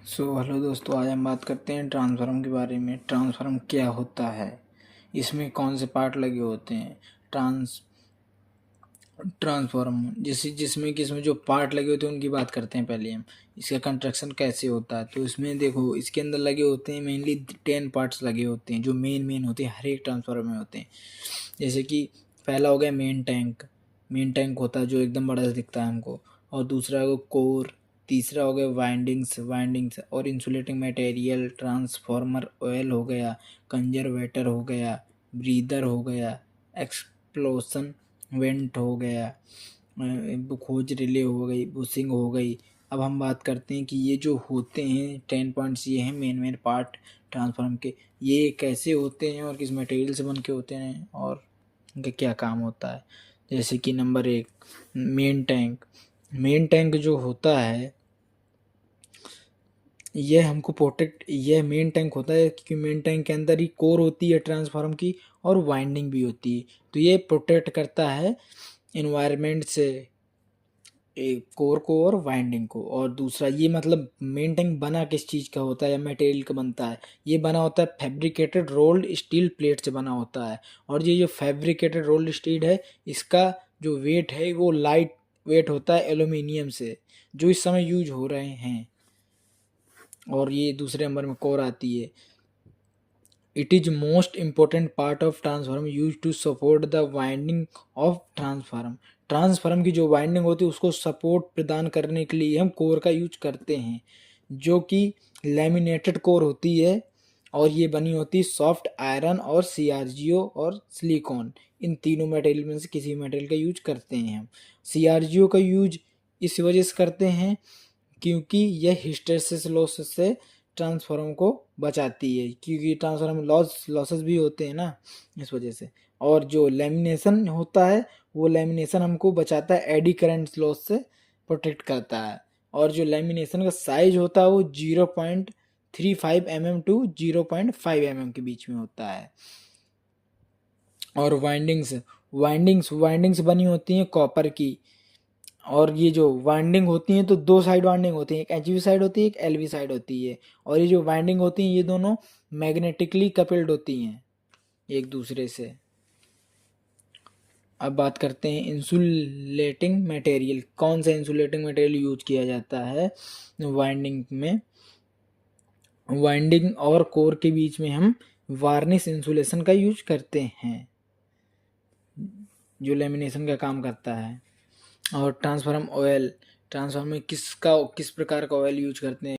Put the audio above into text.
Hello दोस्तों, आज हम बात करते हैं ट्रांसफार्मर के बारे में। ट्रांसफार्मर क्या होता है, इसमें कौन से पार्ट लगे होते हैं। ट्रांसफार्मर जिसमें जो पार्ट लगे होते हैं उनकी बात करते हैं। पहले हम इसका कंस्ट्रक्शन कैसे होता है। तो इसमें देखो, इसके अंदर लगे होते हैं मेनली 10 पार्ट्स लगे होते हैं जो मेन होते हैं, हर एक ट्रांसफार्मर में होते हैं। जैसे कि पहला हो गया मेन टैंक होता है जो एकदम बड़ा सा दिखता है हमको। और दूसरा हो कोर, तीसरा हो गया वाइंडिंग्स और इंसुलेटिंग मटेरियल, ट्रांसफार्मर ऑयल हो गया, कंजर्वेटर हो गया, ब्रीदर हो गया, एक्सप्लोसन वेंट हो गया, खोज रिले हो गई, बुशिंग हो गई। अब हम बात करते हैं कि ये जो होते हैं 10 पॉइंट्स, ये हैं मेन पार्ट ट्रांसफार्मर के। ये कैसे होते हैं और किस मटेरियल से बन के होते हैं और इनका क्या काम होता है। जैसे कि नंबर 1, मेन टैंक जो होता है यह मेन टैंक होता है क्योंकि मेन टैंक के अंदर ही कोर होती है ट्रांसफार्मर की और वाइंडिंग भी होती है। तो ये प्रोटेक्ट करता है इन्वायरमेंट से कोर को और वाइंडिंग को। और दूसरा, ये मतलब मेन टैंक बना किस चीज़ का होता है या मटेरियल का बनता है। ये बना होता है फैब्रिकेटेड रोल्ड स्टील प्लेट से बना होता है। और ये जो फैब्रिकेटेड रोल्ड स्टील है, इसका जो वेट है वो लाइट वेट होता है एल्यूमिनियम से, जो इस समय यूज हो रहे हैं। और ये दूसरे नंबर में कोर आती है। It is most important part of transformer use to support the winding of transformer की जो वाइंडिंग होती है उसको सपोर्ट प्रदान करने के लिए हम कोर का यूज करते हैं, जो कि लैमिनेटेड कोर होती है। और ये बनी होती है सॉफ्ट आयरन और सीआरजीओ और सिलिकॉन, इन तीनों मटेरियल में से किसी मटेरियल का यूज करते हैं हम। सीआरजीओ का यूज इस वजह से करते हैं क्योंकि यह हिस्टैरिसीस लॉस से ट्रांसफार्मर को बचाती है, क्योंकि ट्रांसफार्मर लॉसेस भी होते हैं ना, इस वजह से। और जो लेमिनेशन होता है वो लेमिनेशन हमको बचाता है एडी करंट लॉस से, प्रोटेक्ट करता है। और जो लेमिनेशन का साइज होता है वो 0.35 mm टू 0.5 mm के बीच में होता है। और वाइंडिंग्स बनी होती हैं कॉपर की। और ये जो वाइंडिंग होती हैं तो दो साइड वाइंडिंग होती है, एक एचवी साइड होती है, एक एलवी साइड होती है। और ये जो वाइंडिंग होती हैं ये दोनों मैग्नेटिकली कपल्ड होती हैं एक दूसरे से। अब बात करते हैं इंसुलेटिंग मटेरियल। कौन सा इंसुलेटिंग मटेरियल यूज किया जाता है वाइंडिंग में। वाइंडिंग और कोर के बीच में हम वार्निश इंसुलेशन का यूज करते हैं, जो लेमिनेशन का काम करता है। और ट्रांसफार्मर ऑयल, ट्रांसफार्मर में किस प्रकार का ऑयल यूज करते हैं।